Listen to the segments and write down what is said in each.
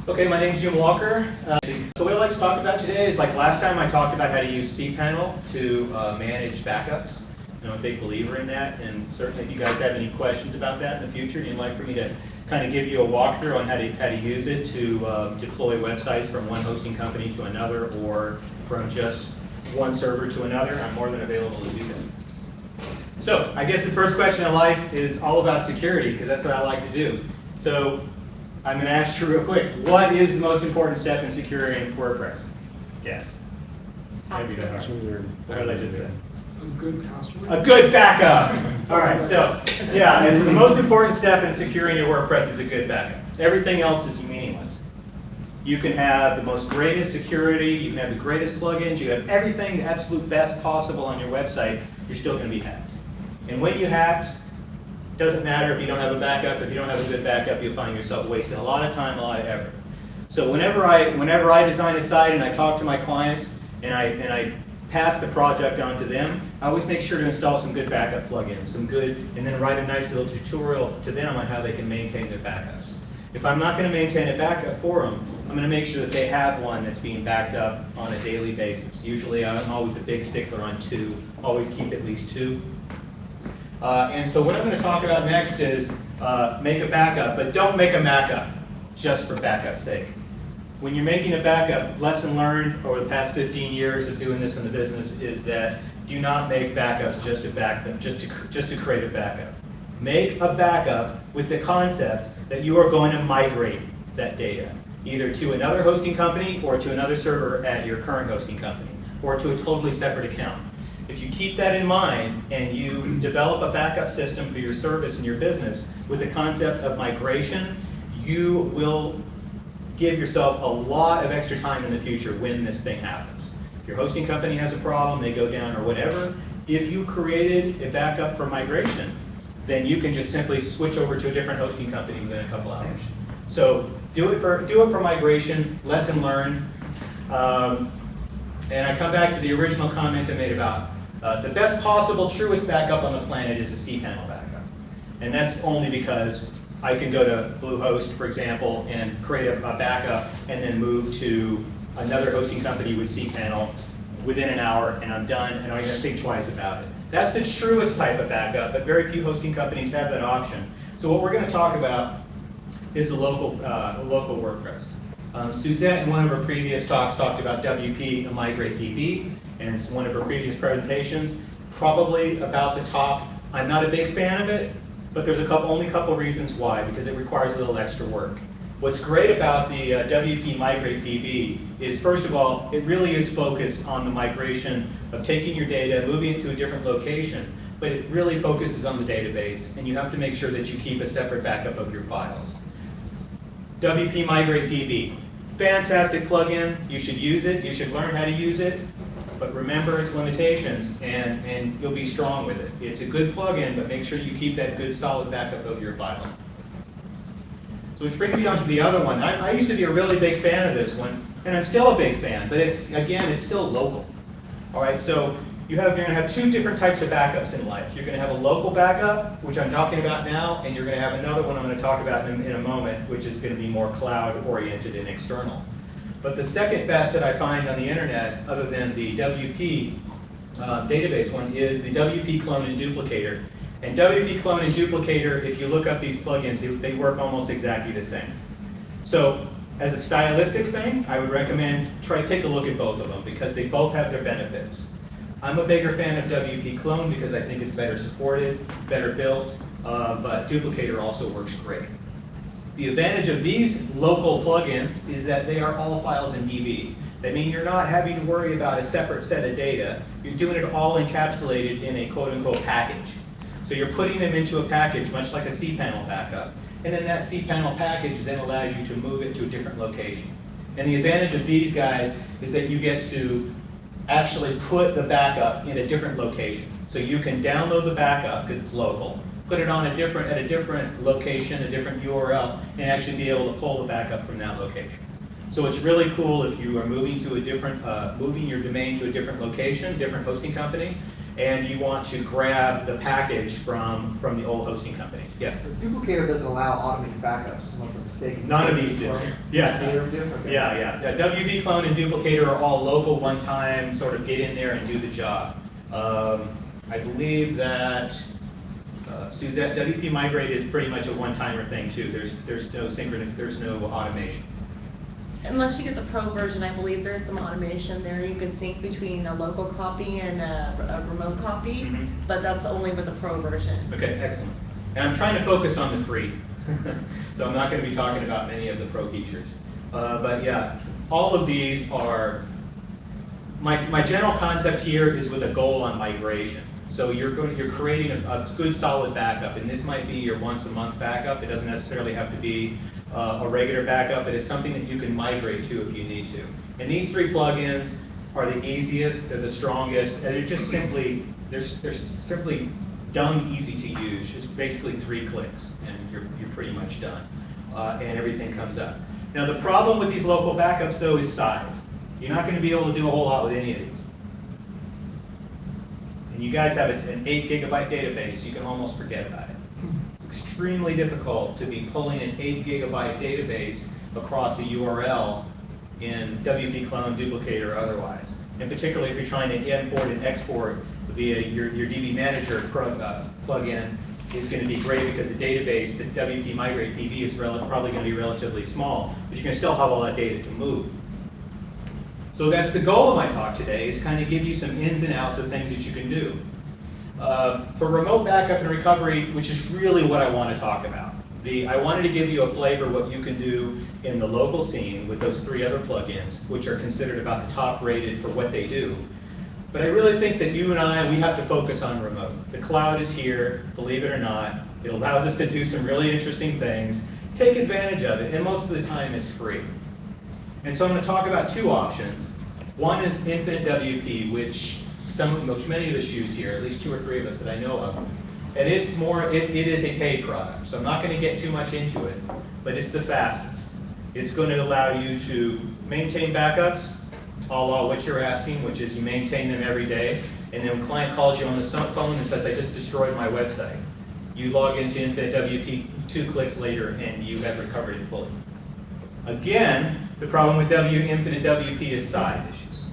Okay, my name is Jim Walker. So what I'd like to talk about today is like last time I talked about how to use cPanel to manage backups. I'm a big believer in that, and certainly if you guys have any questions about that in the future, you'd like for me to kind of give you a walkthrough on how to use it to deploy websites from one hosting company to another or from just one server to another, I'm more than available to do that. So I guess the first question in life is all about security, because that's what I like to do. So I'm going to ask you real quick, what is the most important step in securing WordPress? Yes. Maybe that hard. What did I just say? A good password. A good backup. All right, so yeah, it's the most important step in securing your WordPress is a good backup. Everything else is meaningless. You can have the most greatest security, you can have the greatest plugins, you have everything the absolute best possible on your website, you're still going to be hacked. And when you hacked, doesn't matter if you don't have a backup, if you don't have a good backup, you'll find yourself wasting a lot of time, a lot of effort. So whenever I design a site and I talk to my clients and I pass the project on to them, I always make sure to install some good backup plugins, and then write a nice little tutorial to them on how they can maintain their backups. If I'm not going to maintain a backup for them, I'm going to make sure that they have one that's being backed up on a daily basis. Usually I'm always a big stickler on 2, always keep at least 2. And so what I'm going to talk about next is make a backup, but don't make a backup just for backup's sake. When you're making a backup, lesson learned over the past 15 years of doing this in the business is that do not make backups just to create a backup. Make a backup with the concept that you are going to migrate that data, either to another hosting company or to another server at your current hosting company, or to a totally separate account. If you keep that in mind and you develop a backup system for your service and your business with the concept of migration, you will give yourself a lot of extra time in the future when this thing happens. If your hosting company has a problem, they go down or whatever, if you created a backup for migration, then you can just simply switch over to a different hosting company within a couple hours. So do it for migration, lesson learned. And I come back to the original comment I made about the best possible, truest backup on the planet is a cPanel backup. And that's only because I can go to Bluehost, for example, and create a backup and then move to another hosting company with cPanel within an hour, and I'm done, and I don't even think twice about it. That's the truest type of backup, but very few hosting companies have that option. So what we're going to talk about is the local WordPress. Suzette, in one of her previous talks, talked about WP and Migrate DB, and it's one of her previous presentations, probably about the top. I'm not a big fan of it, but there's only a couple reasons why, because it requires a little extra work. What's great about the WP Migrate DB is, first of all, it really is focused on the migration of taking your data, moving it to a different location, but it really focuses on the database, and you have to make sure that you keep a separate backup of your files. WP Migrate DB, fantastic plugin. You should use it. You should learn how to use it. But remember its limitations, and you'll be strong with it. It's a good plugin, but make sure you keep that good solid backup of your files. So which brings me on to the other one. I used to be a really big fan of this one, and I'm still a big fan, but it's still local. All right, so you're going to have 2 different types of backups in life. You're going to have a local backup, which I'm talking about now, and you're going to have another one I'm going to talk about in a moment, which is going to be more cloud-oriented and external. But the second best that I find on the internet, other than the WP database one, is the WP Clone and Duplicator. And WP Clone and Duplicator, if you look up these plugins, they work almost exactly the same. So as a stylistic thing, I would recommend take a look at both of them, because they both have their benefits. I'm a bigger fan of WP Clone because I think it's better supported, better built, but Duplicator also works great. The advantage of these local plugins is that they are all files in DB. That means you're not having to worry about a separate set of data. You're doing it all encapsulated in a quote-unquote package. So you're putting them into a package, much like a cPanel backup. And then that cPanel package then allows you to move it to a different location. And the advantage of these guys is that you get to actually put the backup in a different location. So you can download the backup, because it's local, put it on at a different location, a different URL, and actually be able to pull the backup from that location. So it's really cool if you are moving to a different, moving your domain to a different location, different hosting company, and you want to grab the package from the old hosting company. Yes? So Duplicator doesn't allow automated backups unless I'm mistaken. None of these do. Yeah. Neither of them do? Okay. Yeah. WP Clone and Duplicator are all local one-time, sort of get in there and do the job. I believe that, Suzette, WP Migrate is pretty much a one-timer thing too. There's no synchronous, there's no automation. Unless you get the pro version, I believe there is some automation there. You can sync between a local copy and a remote copy, but that's only with the pro version. Okay, excellent. And I'm trying to focus on the free. So I'm not going to be talking about many of the pro features. But yeah, all of these are, my general concept here is with a goal on migration. So you're creating a good solid backup, and this might be your once a month backup. It doesn't necessarily have to be a regular backup. It is something that you can migrate to if you need to. And these 3 plugins are the easiest, they're the strongest, and they're just simply, they're simply dumb easy to use. Just basically 3 clicks, and you're pretty much done. And everything comes up. Now the problem with these local backups though is size. You're not going to be able to do a whole lot with any of these. And you guys have an 8 gigabyte database, you can almost forget about it. It's extremely difficult to be pulling an 8 gigabyte database across a URL in WP Clone, Duplicate, or otherwise. And particularly if you're trying to import and export via your DB Manager plugin, is going to be great because the database, the WP Migrate DB, is probably going to be relatively small, but you can still have all that data to move. So that's the goal of my talk today, is kind of give you some ins and outs of things that you can do. For remote backup and recovery, which is really what I want to talk about. I wanted to give you a flavor of what you can do in the local scene with those 3 other plugins, which are considered about the top rated for what they do. But I really think that you and I, we have to focus on remote. The cloud is here, believe it or not. It allows us to do some really interesting things. Take advantage of it, and most of the time it's free. And so I'm going to talk about 2 options. One is Infinite WP, which many of us use here, at least 2 or 3 of us that I know of. And it's more, it is a paid product, so I'm not going to get too much into it, but it's the fastest. It's going to allow you to maintain backups, a la what you're asking, which is you maintain them every day, and then when a client calls you on the phone and says, I just destroyed my website, you log into Infinite WP 2 clicks later and you have recovered it fully. Again, the problem with Infinite WP is size issues.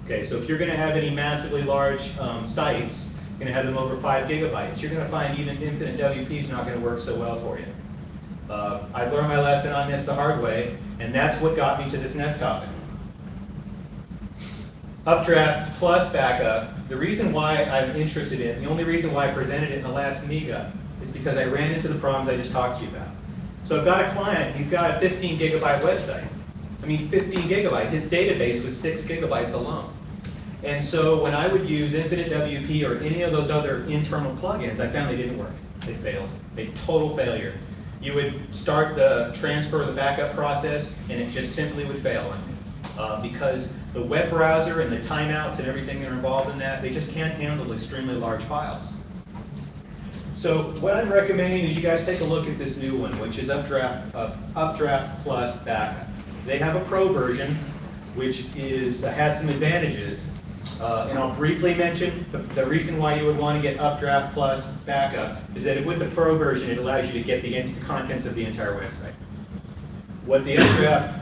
Okay, so if you're going to have any massively large sites, you're going to have them over 5 gigabytes, you're going to find even Infinite WP is not going to work so well for you. I learned my lesson on this the hard way, and that's what got me to this next topic. Updraft plus backup, the reason why I'm interested in, the only reason why I presented it in the last meetup is because I ran into the problems I just talked to you about. So I've got a client, he's got a 15 gigabyte website. I mean 15 gigabyte, his database was 6 gigabytes alone. And so when I would use Infinite WP or any of those other internal plugins, I found they didn't work. They failed, a total failure. You would start the transfer of the backup process and it just simply would fail on me. Because the web browser and the timeouts and everything that are involved in that, they just can't handle extremely large files. So what I'm recommending is you guys take a look at this new one, which is Updraft plus backup. They have a pro version, which has some advantages. And I'll briefly mention the reason why you would want to get Updraft plus backup is that with the pro version, it allows you to get the contents of the entire website. What the Updraft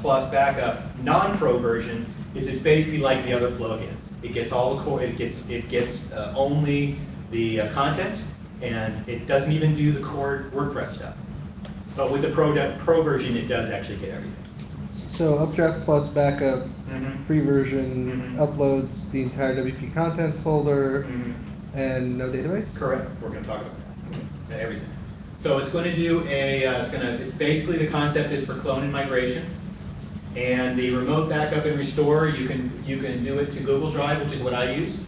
plus backup non-pro version is, it's basically like the other plugins. It gets all the core, it gets only the content, and it doesn't even do the core WordPress stuff. But with the pro version, it does actually get everything. So Updraft plus backup, free version, uploads the entire WP contents folder, and no database? Correct. We're going to talk about that. Everything. So it's going to do it's basically the concept is for clone and migration. And the remote backup and restore, you can do it to Google Drive, which is what I use.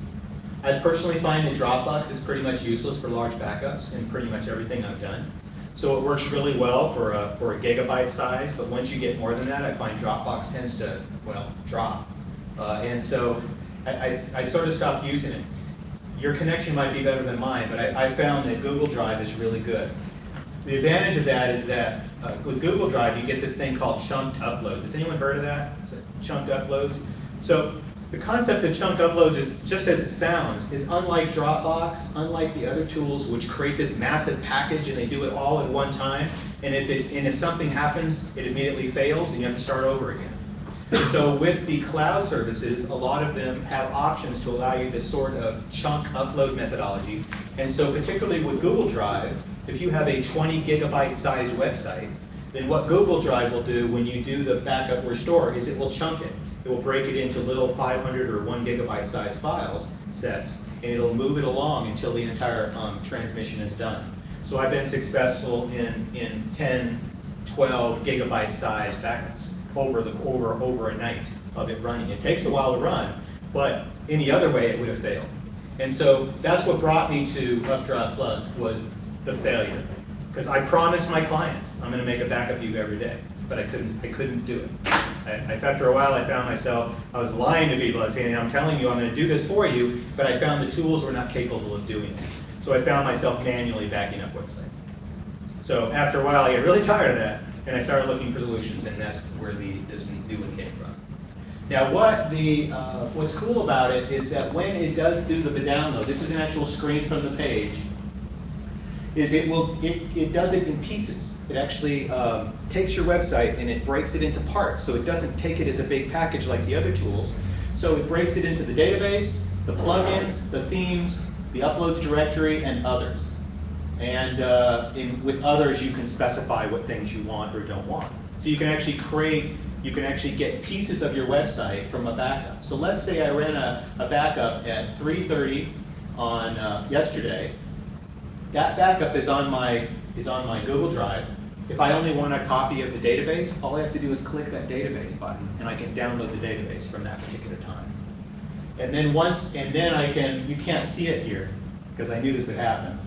I personally find that Dropbox is pretty much useless for large backups in pretty much everything I've done. So it works really well for a gigabyte size, but once you get more than that, I find Dropbox tends to, well, drop. And so I sort of stopped using it. Your connection might be better than mine, but I found that Google Drive is really good. The advantage of that is that with Google Drive, you get this thing called chunked uploads. Has anyone heard of that? Chunked uploads? So The concept of chunk uploads is, just as it sounds, is unlike Dropbox, unlike the other tools which create this massive package and they do it all at one time, and if something happens, it immediately fails and you have to start over again. So with the cloud services, a lot of them have options to allow you this sort of chunk upload methodology. And so particularly with Google Drive, if you have a 20 gigabyte size website, then what Google Drive will do when you do the backup restore is it will chunk it. It will break it into little 500 or 1 gigabyte size files, sets, and it'll move it along until the entire transmission is done. So I've been successful in 10, 12 gigabyte size backups over a night of it running. It takes a while to run, but any other way it would have failed. And so that's what brought me to Updrive Plus was the failure. Because I promised my clients, I'm going to make a backup of you every day, but I couldn't do it. After a while, I found myself, I was lying to people. I was saying, I'm telling you, I'm going to do this for you, but I found the tools were not capable of doing it. So I found myself manually backing up websites. So after a while, I get really tired of that, and I started looking for solutions, and that's where this new one came from. Now, what's cool about it is that when it does do the download, this is an actual screen from the page, is it does it in pieces. It actually takes your website and it breaks it into parts, so it doesn't take it as a big package like the other tools. So it breaks it into the database, the plugins, the themes, the uploads directory, and others. And with others, you can specify what things you want or don't want. So you can actually get pieces of your website from a backup. So let's say I ran a backup at 3:30 on yesterday. That backup is on my Google Drive. If I only want a copy of the database, all I have to do is click that database button, and I can download the database from that particular time. And then you can't see it here, because I knew this would happen.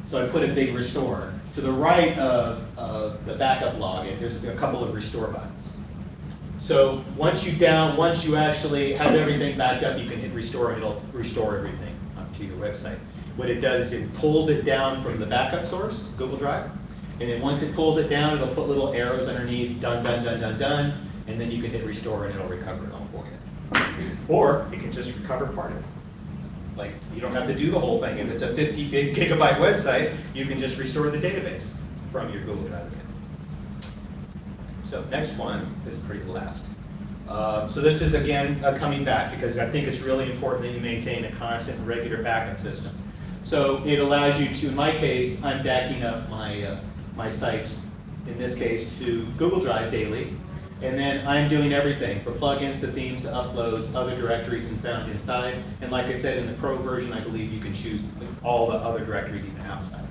So I put a big restore. To the right of the backup login, there's a couple of restore buttons. So once you actually have everything backed up, you can hit restore, and it'll restore everything to your website. What it does is it pulls it down from the backup source, Google Drive, and then once it pulls it down, it'll put little arrows underneath, done, done, done, done, done, and then you can hit restore and it'll recover it all for you. Or it can just recover part of it. Like, you don't have to do the whole thing. If it's a 50 gigabyte website, you can just restore the database from your Google Drive account. So next one, this is pretty last. So this is, again, coming back, because I think it's really important that you maintain a constant and regular backup system. So it allows you to, in my case, I'm backing up my sites, in this case, to Google Drive daily. And then I'm doing everything, from plugins to themes to uploads, other directories and found inside. And like I said, in the Pro version, I believe you can choose all the other directories even outside.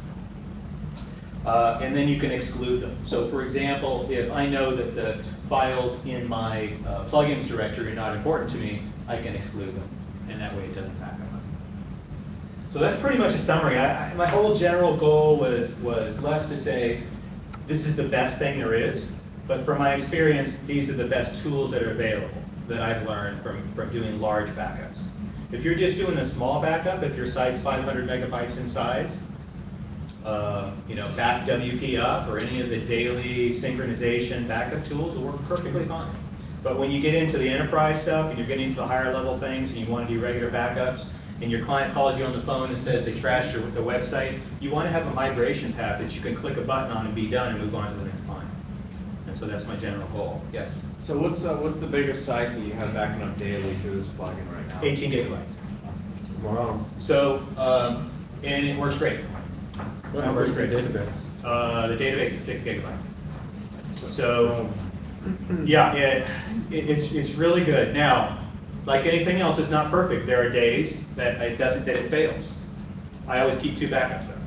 And then you can exclude them. So for example, if I know that the files in my plugins directory are not important to me, I can exclude them. And that way it doesn't back up. So that's pretty much a summary. My whole general goal was less to say, this is the best thing there is, but from my experience, these are the best tools that are available that I've learned from doing large backups. If you're just doing a small backup, if your site's 500 megabytes in size, back WP up or any of the daily synchronization backup tools will work perfectly fine. But when you get into the enterprise stuff and you're getting into the higher level things and you want to do regular backups, and your client calls you on the phone and says they trashed the website, you want to have a migration path that you can click a button on and be done and move on to the next client. And so that's my general goal. Yes? So what's the biggest site that you have backing up daily through this plugin right now? 18 gigabytes. Wow. So, and it works great. Where's the database? The database is 6 gigabytes. So, yeah, it's really good. Now, like anything else, it's not perfect. There are days that it fails. I always keep 2 backups though.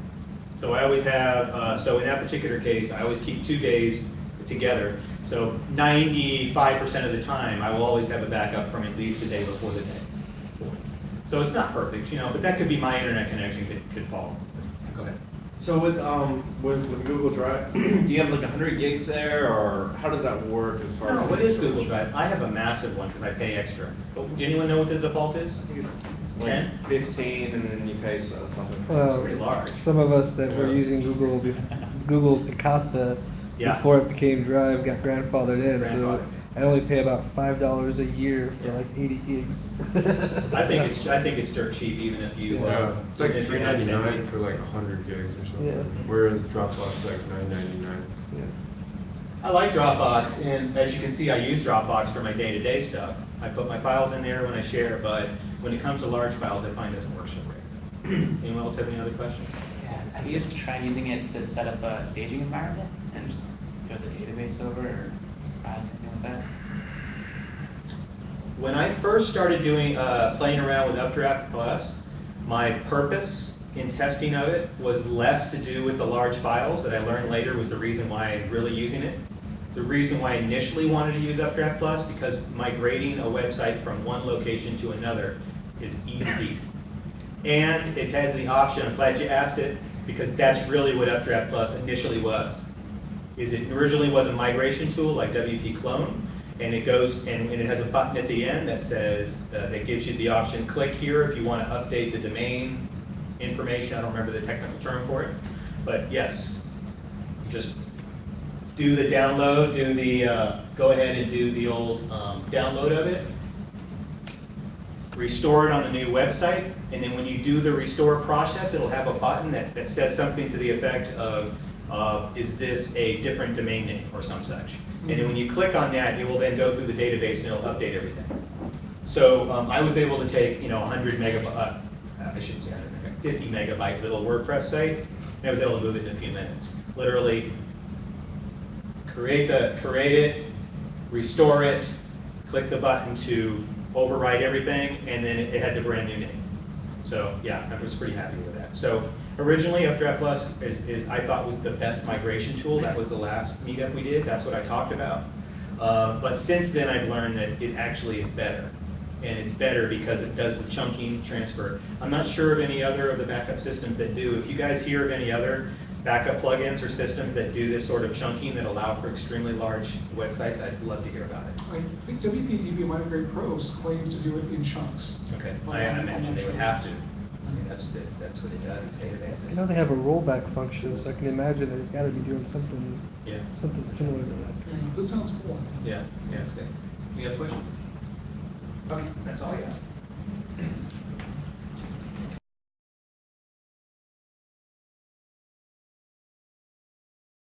So I always have, so in that particular case, I always keep 2 days together. So 95% of the time, I will always have a backup from at least the day before the day. So it's not perfect, but that could be my internet connection could fall. Go ahead. So with Google Drive, do you have like 100 gigs there, or how does that work as far No, as? what is Google Drive? I have a massive one because I pay extra. But anyone know what the default is? I think it's 10? like 15, and then you pay something. Well, pretty large. some of us that were using Google Picasa Yeah. before it became Drive got grandfathered in, so Grandfathered. I only pay about $5 a year for Yeah. like 80 gigs. I think it's dirt cheap, even if you. Yeah, it's like even if you have 10 $3.99 gig. for like 100 gigs or something. Yeah. Whereas Dropbox like $9.99. Yeah. I like Dropbox, and as you can see, I use Dropbox for my day-to-day stuff. I put my files in there when I share, but when it comes to large files, I find it doesn't work so great. Anyone else have any other questions? Yeah, have you tried using it to set up a staging environment and just throw the database over or something like that? When I first started doing, playing around with Updraft Plus, my purpose in testing of it was less to do with the large files that I learned later was the reason why I'm really using it. The reason why I initially wanted to use Updraft Plus, because migrating a website from one location to another is easy peasy. And it has the option, I'm glad you asked it, because that's really what Updraft Plus initially was. Is it originally was a migration tool like WP Clone, and it goes, and it has a button at the end that says, that gives you the option, click here if you want to update the domain information. I don't remember the technical term for it, but yes, just do the download, go ahead and do the old download of it, restore it on the new website, and then when you do the restore process, it'll have a button that says something to the effect of, is this a different domain name or some such. And then when you click on that, it will then go through the database and it'll update everything. So I was able to take, 100 megabyte, I shouldn't say 100 megabyte, 50 megabyte little WordPress site, and I was able to move it in a few minutes. Literally, create it, restore it, click the button to overwrite everything, and then it had the brand new name. So yeah, I was pretty happy with that. So originally, Updraft Plus I thought was the best migration tool. That was the last meetup we did. That's what I talked about. But since then, I've learned that it actually is better. And it's better because it does the chunking transfer. I'm not sure of any other of the backup systems that do. If you guys hear of any other backup plugins or systems that do this sort of chunking that allow for extremely large websites, I'd love to hear about it. I think WPDB Migrate Pros claims to do it in chunks. Okay, I imagine they would have to. I mean, that's what it does, it's databases. I know they have a rollback function, so I can imagine they've got to be doing something, Yeah, something similar to that. This sounds cool. yeah, it's good. Any other questions? Okay, that's all I got.